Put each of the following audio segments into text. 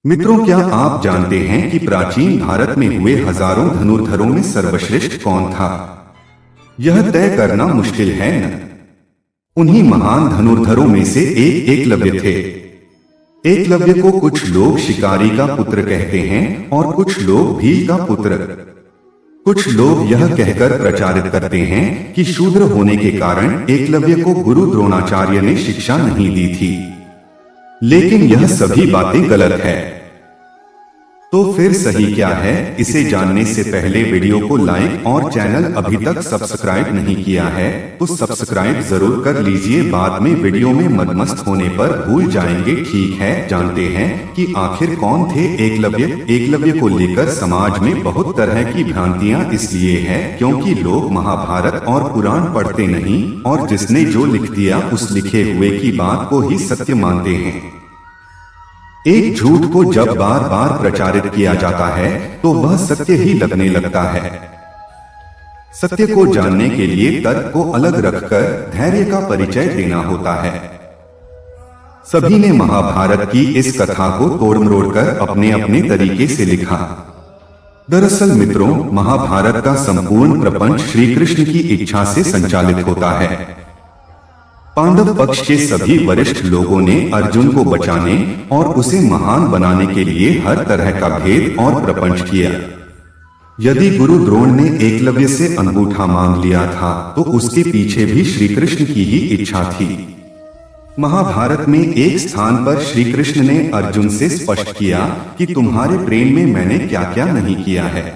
मित्रों, क्या आप जानते हैं कि प्राचीन भारत में हुए हजारों धनुर्धरों में सर्वश्रेष्ठ कौन था? यह तय करना मुश्किल है न। उन्हीं महान धनुर्धरों में से एक एकलव्य थे। एकलव्य को कुछ लोग शिकारी का पुत्र कहते हैं और कुछ लोग भील का पुत्र। कुछ लोग यह कहकर प्रचारित करते हैं कि शूद्र होने के कारण एकलव्य को गुरु द्रोणाचार्य ने शिक्षा नहीं दी थी, लेकिन यह सभी बातें गलत है। तो फिर सही क्या है, इसे जानने से पहले वीडियो को लाइक और चैनल अभी तक सब्सक्राइब नहीं किया है तो सब्सक्राइब जरूर कर लीजिए। बाद में वीडियो में मदमस्त होने पर भूल जाएंगे। ठीक है, जानते हैं कि आखिर कौन थे एकलव्य। एकलव्य को लेकर समाज में बहुत तरह की भ्रांतियां इसलिए है क्योंकि लोग महाभारत और पुराण पढ़ते नहीं और जिसने जो लिख दिया उस लिखे हुए की बात को ही सत्य मानते हैं। एक झूठ को जब बार बार प्रचारित किया जाता है तो वह सत्य ही लगने लगता है। सत्य को जानने के लिए तर्क को अलग रखकर धैर्य का परिचय देना होता है। सभी ने महाभारत की इस कथा को तोड़-मरोड़ कर अपने अपने तरीके से लिखा। दरअसल मित्रों, महाभारत का संपूर्ण प्रपंच श्री कृष्ण की इच्छा से संचालित होता है। पांडव पक्ष के सभी वरिष्ठ लोगों ने अर्जुन को बचाने और उसे महान बनाने के लिए हर तरह का भेद और प्रपंच किया। यदि गुरु द्रोण ने एकलव्य से अंगूठा मांग लिया था तो उसके पीछे भी श्री कृष्ण की ही इच्छा थी। महाभारत में एक स्थान पर श्री कृष्ण ने अर्जुन से स्पष्ट किया कि तुम्हारे प्रेम में मैंने क्या क्या नहीं किया है।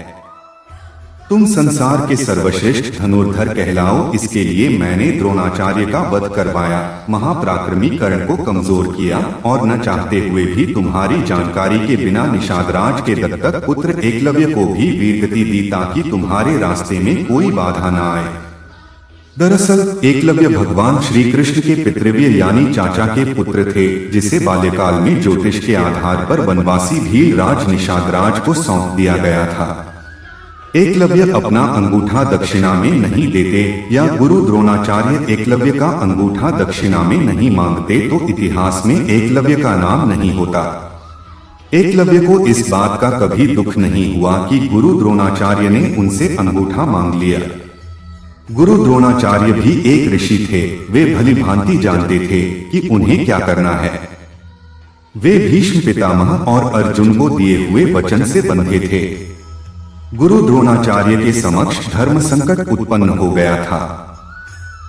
तुम संसार के सर्वश्रेष्ठ धनुर्धर कहलाओ, इसके लिए मैंने द्रोणाचार्य का वध करवाया, महापराक्रमी कर्ण को कमजोर किया और न चाहते हुए भी तुम्हारी जानकारी के बिना निषादराज के दत्तक पुत्र एकलव्य को भी वीरगति दी ताकि तुम्हारे रास्ते में कोई बाधा न आए। दरअसल एकलव्य भगवान श्री कृष्ण के पितृव्य यानी चाचा के पुत्र थे, जिसे बाल्यकाल में ज्योतिष के आधार पर वनवासी भील राज निषादराज को सौंप दिया गया था। एकलव्य अपना अंगूठा दक्षिणा में नहीं देते या गुरु द्रोणाचार्य एकलव्य का अंगूठा दक्षिणा में नहीं मांगते तो इतिहास में एकलव्य का नाम नहीं होता। एकलव्य को इस बात का कभी दुख नहीं हुआ कि गुरु द्रोणाचार्य ने उनसे अंगूठा मांग लिया। गुरु द्रोणाचार्य भी एक ऋषि थे, वे भली भांति जानते थे कि उन्हें क्या करना है। वे भीष्म पितामह और अर्जुन को दिए हुए वचन से बंधे थे। गुरु द्रोणाचार्य के समक्ष धर्म संकट उत्पन्न हो गया था।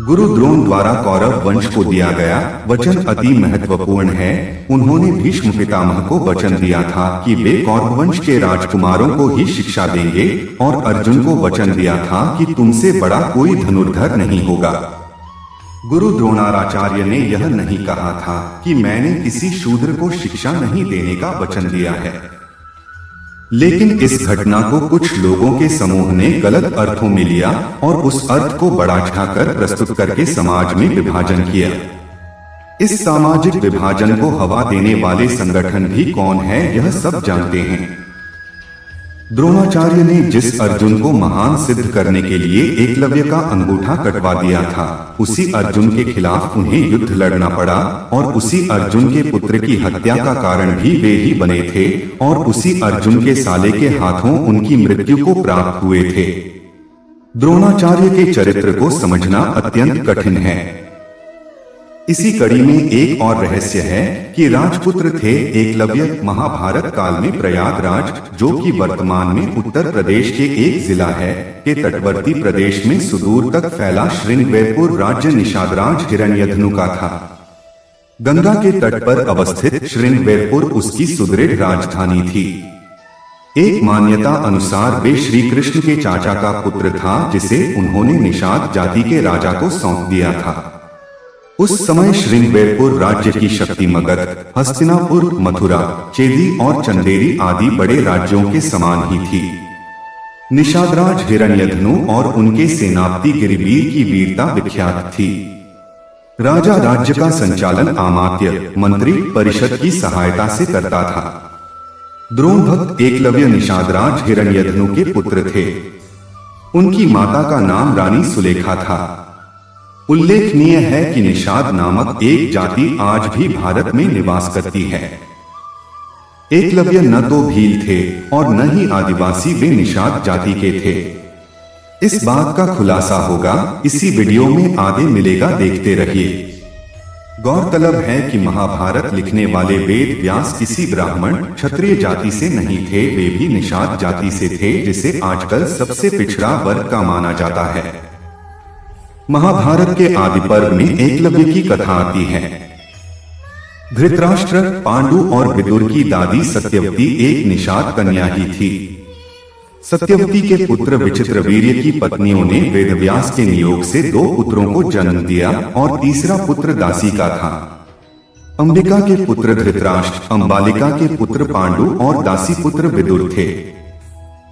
गुरु द्रोण द्वारा कौरव वंश को दिया गया वचन अति महत्वपूर्ण है। उन्होंने भीष्म पितामह को वचन दिया था कि वे कौरव वंश के राजकुमारों को ही शिक्षा देंगे और अर्जुन को वचन दिया था कि तुमसे बड़ा कोई धनुर्धर नहीं होगा। गुरु द्रोणाचार्य ने यह नहीं कहा था कि मैंने किसी शूद्र को शिक्षा नहीं देने का वचन दिया है, लेकिन इस घटना को कुछ लोगों के समूह ने गलत अर्थों में लिया और उस अर्थ को बढ़ा-चढ़ाकर प्रस्तुत करके समाज में विभाजन किया। इस सामाजिक विभाजन को हवा देने वाले संगठन भी कौन है, यह सब जानते हैं। द्रोणाचार्य ने जिस अर्जुन को महान सिद्ध करने के लिए एकलव्य का अंगूठा कटवा दिया था, उसी अर्जुन के खिलाफ उन्हें युद्ध लड़ना पड़ा और उसी अर्जुन के पुत्र की हत्या का कारण भी वे ही बने थे और उसी अर्जुन के साले के हाथों उनकी मृत्यु को प्राप्त हुए थे। द्रोणाचार्य के चरित्र को समझना अत्यंत कठिन है। इसी कड़ी में एक और रहस्य है कि राजपुत्र थे एकलव्य। महाभारत काल में प्रयागराज, जो कि वर्तमान में उत्तर प्रदेश के एक जिला है, के तटवर्ती प्रदेश में सुदूर तक फैला श्रृंगवेरपुर राज्य निषादराज हिरण्यधनु का था। गंगा के तट पर अवस्थित श्रृंगवेरपुर उसकी सुदृढ़ राजधानी थी। एक मान्यता अनुसार वे श्री कृष्ण के चाचा का पुत्र था, जिसे उन्होंने निषाद जाति के राजा को सौंप दिया था। उस समय श्रृंगवेरपुर राज्य की शक्ति मगध, हस्तिनापुर, मथुरा, चेदी और चंदेरी आदि बड़े राज्यों के समान ही थी। निषादराज हिरण्यधनु और उनके सेनापति गिरिवीर की वीरता विख्यात थी। राजा राज्य का संचालन अमात्य, मंत्री परिषद की सहायता से करता था। द्रोण भक्त एकलव्य निषादराज हिरण्यधनु के पुत्र थे। उनकी माता का नाम रानी सुलेखा था। उल्लेखनीय है कि निषाद नामक एक जाति आज भी भारत में निवास करती है। एकलव्य न तो भील थे और न ही आदिवासी वे निषाद जाति के थे। इस बात का खुलासा होगा इसी वीडियो में आगे मिलेगा, देखते रहिए। गौरतलब है कि महाभारत लिखने वाले वेद व्यास किसी ब्राह्मण क्षत्रिय जाति से नहीं थे, वे भी निषाद जाति से थे, जिसे आजकल सबसे पिछड़ा वर्ग का माना जाता है। महाभारत के आदि पर्व में एकलव्य की कथा आती है। धृतराष्ट्र, पांडु और विदुर की दादी सत्यवती एक निषाद कन्या ही थी। सत्यवती के पुत्र विचित्रवीर्य की पत्नियों ने वेदव्यास के नियोग से 2 पुत्रों को जन्म दिया और तीसरा पुत्र दासी का था। अंबिका के पुत्र धृतराष्ट्र, अंबालिका के पुत्र पांडु और दासी पुत्र विदुर थे।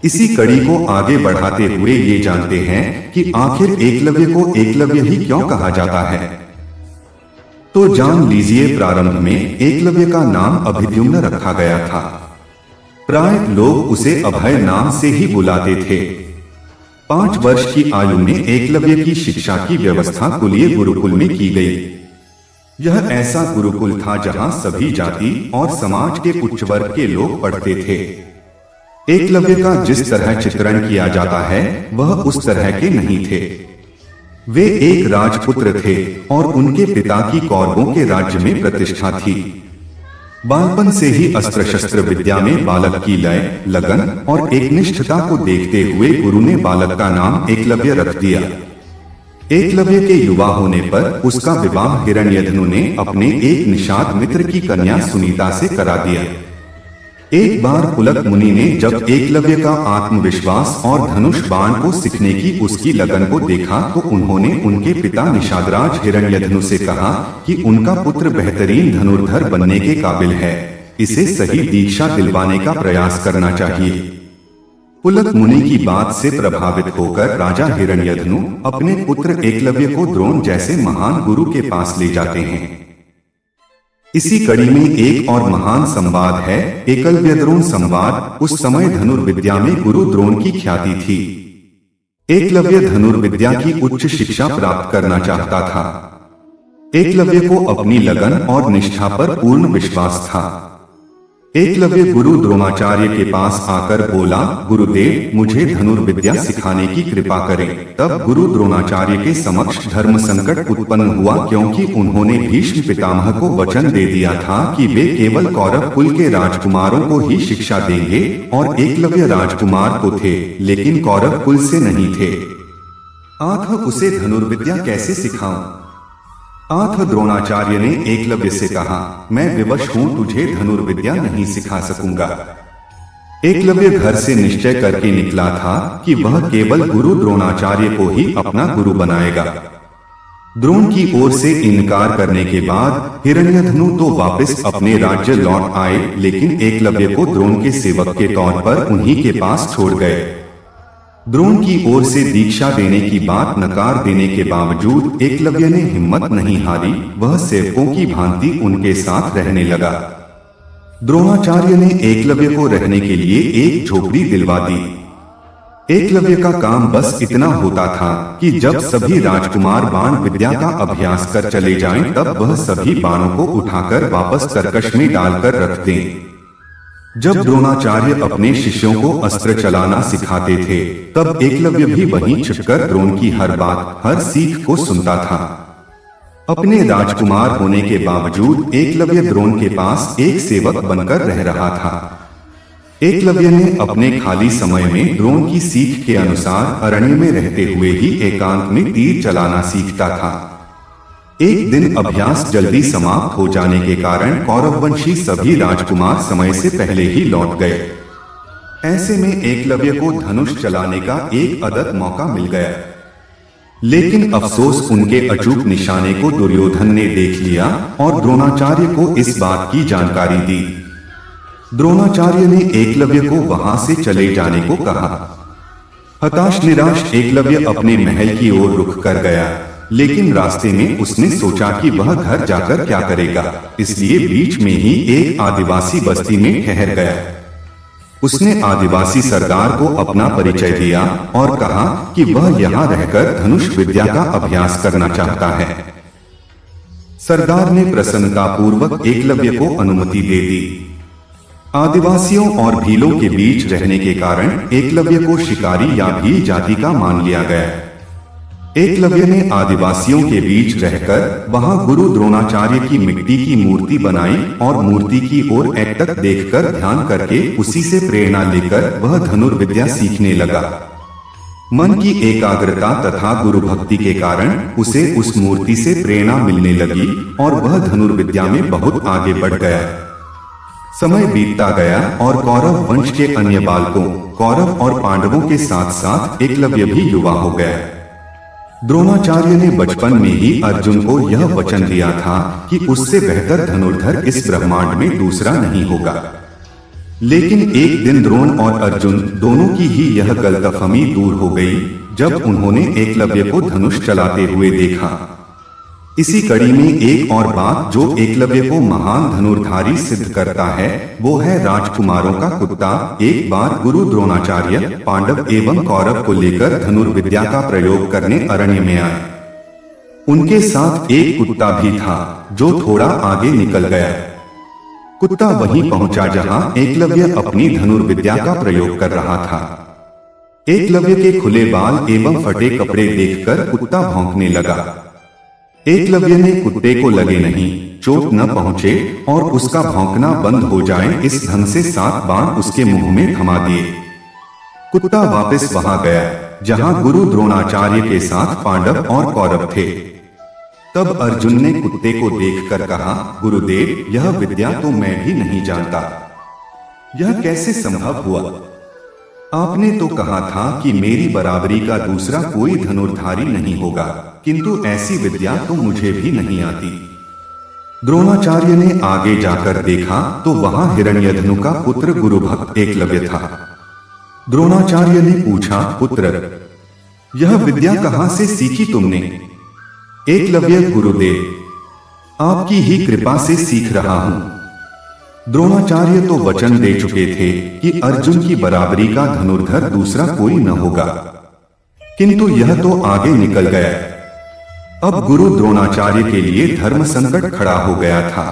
इसी कड़ी को आगे बढ़ाते हुए ये जानते हैं कि आखिर एकलव्य को एकलव्य ही क्यों कहा जाता है। तो जान लीजिए, प्रारंभ में एकलव्य का नाम अभिद्युम्न रखा गया था। प्राय लोग उसे अभय नाम से ही बुलाते थे। 5 वर्ष की आयु में एकलव्य की शिक्षा की व्यवस्था कुलीय गुरुकुल में की गई। यह ऐसा गुरुकुल था जहां सभी जाति और समाज के उच्च वर्ग के लोग पढ़ते थे। एकलव्य का जिस तरह चित्रण किया जाता है वह उस तरह के नहीं थे। वे एक राजपुत्र थे और उनके पिता की कौरवों के राज्य में प्रतिष्ठा थी। बालपन से ही अस्त्र शस्त्र विद्या में बालक की लय, लगन और एकनिष्ठता को देखते हुए गुरु ने बालक का नाम एकलव्य रख दिया। एकलव्य के युवा होने पर उसका विवाह हिरण्यधनु ने अपने एक निषाद मित्र की कन्या सुनीता से करा दिया। एक बार पुलक मुनि ने जब एकलव्य का आत्मविश्वास और धनुष बाण को सीखने की उसकी लगन को देखा तो उन्होंने उनके पिता निषादराज हिरण्यधनु से कहा कि उनका पुत्र बेहतरीन धनुर्धर बनने के काबिल है, इसे सही दीक्षा दिलवाने का प्रयास करना चाहिए। पुलक मुनि की बात से प्रभावित होकर राजा हिरण्यधनु अपने पुत्र एकलव्य को द्रोण जैसे महान गुरु के पास ले जाते हैं। इसी कड़ी में एक और महान संवाद है, एकलव्य द्रोण संवाद। उस समय धनुर्विद्या में गुरु द्रोण की ख्याति थी। एकलव्य धनुर्विद्या की उच्च शिक्षा प्राप्त करना चाहता था। एकलव्य को अपनी लगन और निष्ठा पर पूर्ण विश्वास था। एकलव्य गुरु द्रोणाचार्य के पास आकर बोला, गुरुदेव मुझे धनुर्विद्या सिखाने की कृपा करें। तब गुरु द्रोणाचार्य के समक्ष धर्म संकट उत्पन्न हुआ, क्योंकि उन्होंने भीष्म पितामह को वचन दे दिया था कि वे केवल कौरव कुल के राजकुमारों को ही शिक्षा देंगे और एकलव्य राजकुमार तो थे लेकिन कौरव कुल से नहीं थे। आखिर उसे धनुर्विद्या कैसे सिखाऊं? आखिर द्रोणाचार्य ने एकलव्य से कहा, मैं विवश हूं, तुझे धनुर्विद्या नहीं सिखा सकूंगा। एकलव्य घर से निश्चय करके निकला था कि वह केवल गुरु द्रोणाचार्य को ही अपना गुरु बनाएगा। द्रोण की ओर से इनकार करने के बाद हिरण्यधनु तो वापस अपने राज्य लौट आए, लेकिन एकलव्य को द्रोण के सेवक के तौर पर उन्हीं के पास छोड़ गए। द्रोण की ओर से दीक्षा देने की बात नकार देने के बावजूद एकलव्य ने हिम्मत नहीं हारी, वह सेवकों की भांति उनके साथ रहने लगा। द्रोणाचार्य ने एकलव्य को रहने के लिए एक झोपड़ी दिलवा दी। एकलव्य का काम बस इतना होता था कि जब सभी राजकुमार बाण विद्या का अभ्यास कर चले जाएं, तब वह सभी बाणों को उठाकर वापस तरकश में डालकर रख दें। जब द्रोणाचार्य अपने शिष्यों को अस्त्र चलाना सिखाते थे, तब एकलव्य भी वहीं छिपकर द्रोण की हर बात, हर सीख को सुनता था। अपने राजकुमार होने के बावजूद एकलव्य द्रोण के पास एक सेवक बनकर रह रहा था। एकलव्य ने अपने खाली समय में द्रोण की सीख के अनुसार अरण्य में रहते हुए ही एकांत में तीर चलाना सीखता था। एक दिन अभ्यास जल्दी समाप्त हो जाने के कारण कौरववंशी सभी राजकुमार समय से पहले ही लौट गए। ऐसे में एकलव्य को धनुष चलाने का एक अदद मौका मिल गया, लेकिन अफसोस उनके अचूक निशाने को दुर्योधन ने देख लिया और द्रोणाचार्य को इस बात की जानकारी दी। द्रोणाचार्य ने एकलव्य को वहां से चले जाने को कहा। हताश निराश एकलव्य अपने महल की ओर रुख कर गया, लेकिन रास्ते में उसने सोचा कि वह घर जाकर क्या करेगा, इसलिए बीच में ही एक आदिवासी बस्ती में ठहर गया। उसने आदिवासी सरदार को अपना परिचय दिया और कहा कि वह यहाँ रहकर धनुष विद्या का अभ्यास करना चाहता है। सरदार ने प्रसन्नतापूर्वक एकलव्य को अनुमति दे दी। आदिवासियों और भीलों के बीच रहने के कारण एकलव्य को शिकारी या भील जाति का मान लिया गया। एकलव्य ने आदिवासियों के बीच रहकर वहां गुरु द्रोणाचार्य की मिट्टी की मूर्ति बनाई और मूर्ति की ओर एकटक देखकर ध्यान करके उसी से प्रेरणा लेकर वह धनुर्विद्या सीखने लगा। मन की एकाग्रता तथा गुरु भक्ति के कारण उसे उस मूर्ति से प्रेरणा मिलने लगी और वह धनुर्विद्या में बहुत आगे बढ़ गया। समय बीतता गया और कौरव वंश के अन्य बालकों, कौरव और पांडवों के साथ साथ एकलव्य भी युवा हो गया। द्रोणाचार्य ने बचपन में ही अर्जुन को यह वचन दिया था कि उससे बेहतर धनुर्धर इस ब्रह्मांड में दूसरा नहीं होगा। लेकिन एक दिन द्रोण और अर्जुन दोनों की ही यह गलतफहमी दूर हो गई जब उन्होंने एकलव्य को धनुष चलाते हुए देखा। इसी कड़ी में एक और बात जो एकलव्य को महान धनुर्धारी सिद्ध करता है वो है राजकुमारों का कुत्ता। एक बार गुरु द्रोणाचार्य पांडव एवं कौरव को लेकर धनुर्विद्या का प्रयोग करने अरण्य में आए। उनके साथ एक कुत्ता भी था जो थोड़ा आगे निकल गया। कुत्ता वहीं पहुंचा जहां एकलव्य अपनी धनुर्विद्या का प्रयोग कर रहा था। एकलव्य के खुले बाल एवं फटे कपड़े देखकर कुत्ता भौंकने लगा। एकलव्य ने कुत्ते को लगे नहीं, चोट न पहुंचे और उसका भौंकना बंद हो जाए इस ढंग से 7 बाण उसके मुंह में थमा दिए। कुत्ता वापस वहां गया जहां गुरु द्रोणाचार्य के साथ पांडव और कौरव थे। तब अर्जुन ने कुत्ते को देखकर कहा, गुरुदेव, यह विद्या तो मैं भी नहीं जानता, यह कैसे संभव हुआ? आपने तो कहा था कि मेरी बराबरी का दूसरा कोई धनुर्धारी नहीं होगा, किंतु ऐसी विद्या तो मुझे भी नहीं आती। द्रोणाचार्य ने आगे जाकर देखा तो वहां हिरण्यधनु का पुत्र गुरुभक्त एकलव्य था। द्रोणाचार्य ने पूछा, पुत्र, यह विद्या कहां से सीखी तुमने? एकलव्य, गुरुदेव, आपकी ही कृपा से सीख रहा हूं। द्रोणाचार्य तो वचन दे चुके थे कि अर्जुन की बराबरी का धनुर्धर दूसरा कोई न होगा, किंतु यह तो आगे निकल गया। अब गुरु द्रोणाचार्य के लिए धर्म संकट खड़ा हो गया था।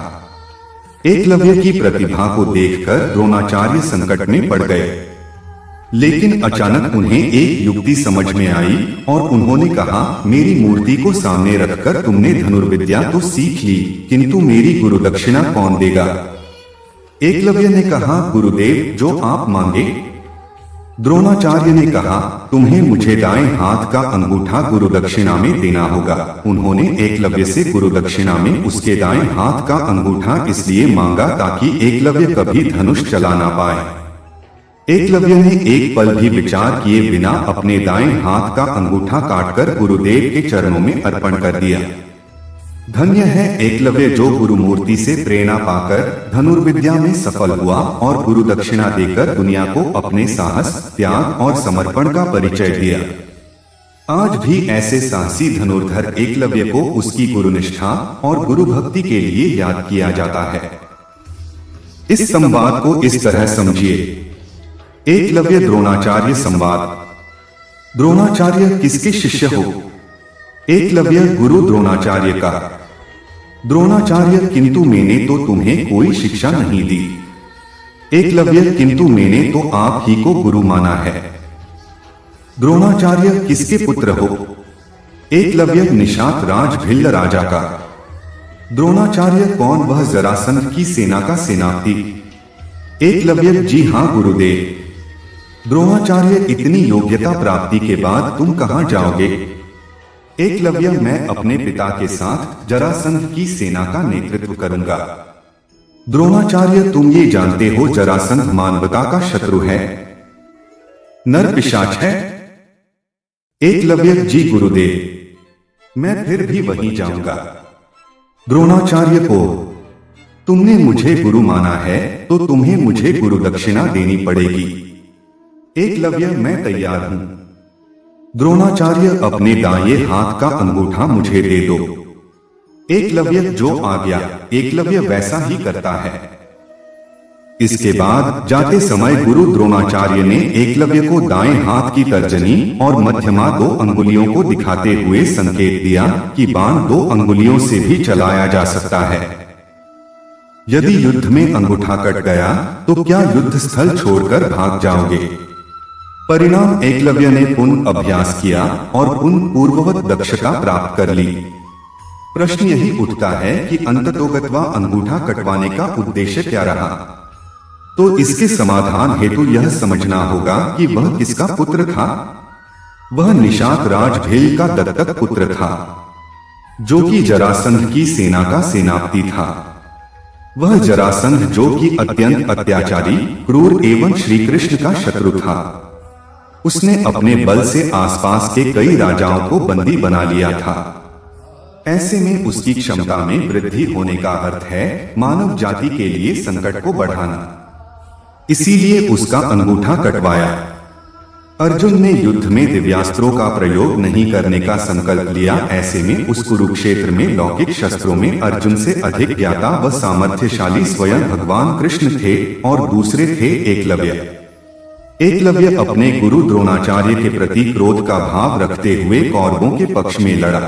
एकलव्य की प्रतिभा को देखकर द्रोणाचार्य संकट में पड़ गए। लेकिन अचानक उन्हें एक युक्ति समझ में आई और उन्होंने कहा, मेरी मूर्ति को सामने रखकर तुमने धनुर्विद्या तो सीख ली, किंतु मेरी गुरुदक्षिणा कौन देगा? एकलव्य ने कहा, गुरुदेव, जो आप मांगे। द्रोणाचार्य ने कहा, तुम्हें मुझे दाएं हाथ का अंगूठा गुरुदक्षिणा में देना होगा। उन्होंने एकलव्य से गुरुदक्षिणा में उसके दाएं हाथ का अंगूठा इसलिए मांगा ताकि एकलव्य कभी धनुष चला ना पाए। एकलव्य ने एक पल भी विचार किए बिना अपने दाएं हाथ का अंगूठा काटकर गुरुदेव के चरणों में अर्पण कर दिया। धन्य है एकलव्य जो गुरु मूर्ति से प्रेरणा पाकर धनुर्विद्या में सफल हुआ और गुरु दक्षिणा देकर दुनिया को अपने साहस, त्याग और समर्पण का परिचय दिया। आज भी ऐसे साहसी धनुर्धर एकलव्य को उसकी गुरुनिष्ठा और गुरु भक्ति के लिए याद किया जाता है। इस संवाद को इस तरह समझिए। एकलव्य द्रोणाचार्य संवाद। द्रोणाचार्य किसके शिष्य हो? एकलव्य गुरु द्रोणाचार्य का। द्रोणाचार्य, किंतु मैंने तो तुम्हें कोई शिक्षा नहीं दी। एकलव्य, किंतु मैंने तो आप ही को गुरु माना है। द्रोणाचार्य, किसके पुत्र हो? एकलव्य, निशात राज भिल्ल राजा का। द्रोणाचार्य, कौन वह जरासंध की सेना का सेनापति? एकलव्य, जी हां गुरुदेव। द्रोणाचार्य, इतनी योग्यता प्राप्ति के बाद तुम कहां जाओगे? एकलव्य, मैं अपने पिता के साथ जरासंध की सेना का नेतृत्व करूंगा। द्रोणाचार्य, तुम ये जानते हो जरासंध मानवता का शत्रु है, नर पिशाच है। एकलव्य, जी गुरुदेव, मैं फिर भी वहीं जाऊंगा। द्रोणाचार्य को, तुमने मुझे गुरु माना है तो तुम्हें मुझे गुरु दक्षिणा देनी पड़ेगी। एकलव्य, मैं तैयार हूं। द्रोणाचार्य, अपने दाएं हाथ का अंगूठा मुझे दे दो। एकलव्य, जो आज्ञा। एकलव्य वैसा ही करता है। इसके बाद जाते समय गुरु द्रोणाचार्य ने एकलव्य को दाएं हाथ की तर्जनी और मध्यमा 2 अंगुलियों को दिखाते हुए संकेत दिया कि बाण 2 अंगुलियों से भी चलाया जा सकता है। यदि युद्ध में अंगूठा कट गया तो क्या युद्ध स्थल छोड़कर भाग जाओगे? परिणाम एकलव्य ने पुनः अभ्यास किया और पुनः पूर्ववत दक्षता प्राप्त कर ली। प्रश्न यही उठता है कि अंततोगत्वा अंगूठा कटवाने का उद्देश्य क्या रहा? तो इसके समाधान हेतु यह समझना होगा कि वह किसका पुत्र था। वह निशात राज भेल का दत्तक पुत्र था, जो कि जरासंध की सेना का सेनापति था। वह जरासंध जो कि अत्यंत अत्याचारी, क्रूर एवं श्री कृष्ण का शत्रु था। उसने अपने बल से आसपास के कई राजाओं को बंदी बना लिया था। ऐसे में उसकी क्षमता में वृद्धि होने का अर्थ है मानव जाति के लिए संकट को बढ़ाना। इसीलिए उसका अंगूठा कटवाया। अर्जुन ने युद्ध में दिव्यास्त्रों का प्रयोग नहीं करने का संकल्प लिया। ऐसे में उस कुरुक्षेत्र में लौकिक शस्त्रों में अर्जुन से अधिक ज्ञाता व सामर्थ्यशाली स्वयं भगवान कृष्ण थे और दूसरे थे एकलव्य। एकलव्य अपने गुरु द्रोणाचार्य के प्रति क्रोध का भाव रखते हुए कौरवों के पक्ष में लड़ा,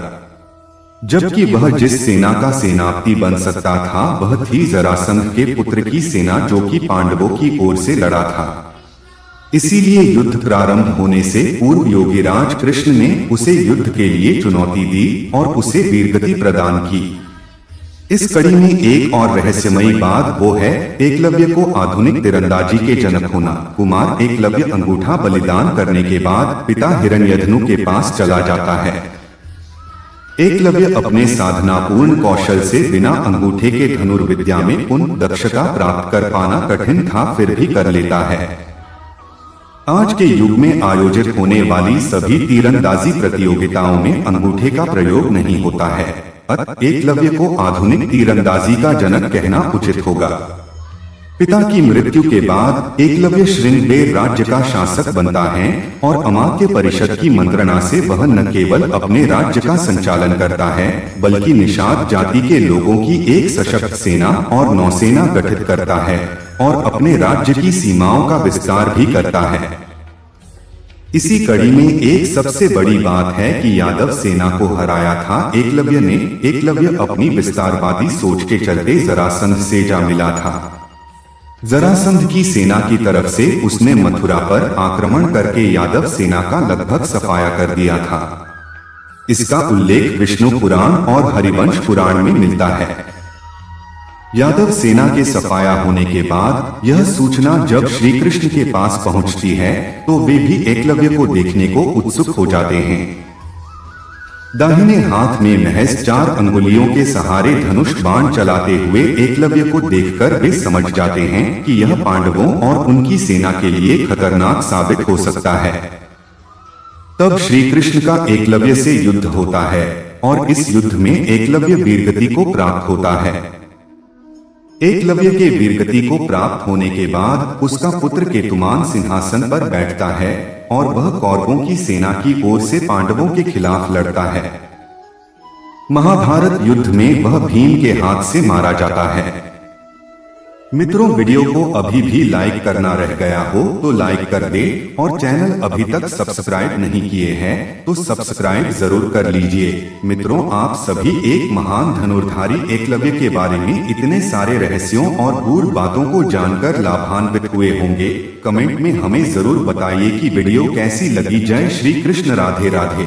जबकि वह जिस सेना का सेनापति बन सकता था वह थी जरासंध के पुत्र की सेना, जो कि पांडवों की ओर से लड़ा था। इसीलिए युद्ध प्रारंभ होने से पूर्व योगीराज कृष्ण ने उसे युद्ध के लिए चुनौती दी और उसे वीरगति प्रदान की। इस कड़ी में एक और रहस्यमयी बात वो है एकलव्य को आधुनिक तीरंदाजी के जनक होना। कुमार एकलव्य अंगूठा बलिदान करने के बाद पिता हिरण्यधनु के पास चला जाता है। एकलव्य अपने साधनापूर्ण कौशल से बिना अंगूठे के धनुर्विद्या में पुनः दक्षता प्राप्त कर पाना कठिन था, फिर भी कर लेता है। आज के युग में आयोजित होने वाली सभी तीरंदाजी प्रतियोगिताओं में अंगूठे का प्रयोग नहीं होता है। अतः एकलव्य को आधुनिक तीरंदाजी का जनक कहना उचित होगा। पिता की मृत्यु के बाद एकलव्य श्रृंगबेर राज्य का शासक बनता है और अमात्य परिषद की मंत्रणा से वह न केवल अपने राज्य का संचालन करता है बल्कि निषाद जाति के लोगों की एक सशक्त सेना और नौसेना गठित करता है और अपने राज्य की सीमाओं का विस्तार भी करता है। इसी कड़ी में एक सबसे बड़ी बात है कि यादव सेना को हराया था एकलव्य ने। एकलव्य अपनी विस्तारवादी सोच के चलते जरासंध से जा मिला था। जरासंध की सेना की तरफ से उसने मथुरा पर आक्रमण करके यादव सेना का लगभग सफाया कर दिया था। इसका उल्लेख विष्णु पुराण और हरिवंश पुराण में मिलता है। यादव सेना के सफाया होने के बाद यह सूचना जब श्री कृष्ण के पास पहुंचती है तो वे भी एकलव्य को देखने को उत्सुक हो जाते हैं। दाहिने हाथ में महज 4 अंगुलियों के सहारे धनुष बाण चलाते हुए एकलव्य को देखकर वे समझ जाते हैं कि यह पांडवों और उनकी सेना के लिए खतरनाक साबित हो सकता है। तब श्री कृष्ण का एकलव्य से युद्ध होता है और इस युद्ध में एकलव्य वीरगति को प्राप्त होता है। एकलव्य के वीरगति को प्राप्त होने के बाद उसका पुत्र केतुमान सिंहासन पर बैठता है और वह कौरवों की सेना की ओर से पांडवों के खिलाफ लड़ता है। महाभारत युद्ध में वह भीम के हाथ से मारा जाता है। मित्रों, वीडियो को अभी भी लाइक करना रह गया हो तो लाइक कर दे और चैनल अभी तक सब्सक्राइब नहीं किए हैं तो सब्सक्राइब जरूर कर लीजिए। मित्रों, आप सभी एक महान धनुर्धारी एकलव्य के बारे में इतने सारे रहस्यों और गूढ़ बातों को जानकर लाभान्वित हुए होंगे। कमेंट में हमें जरूर बताइए कि वीडियो कैसी लगी। जय श्री कृष्ण, राधे राधे।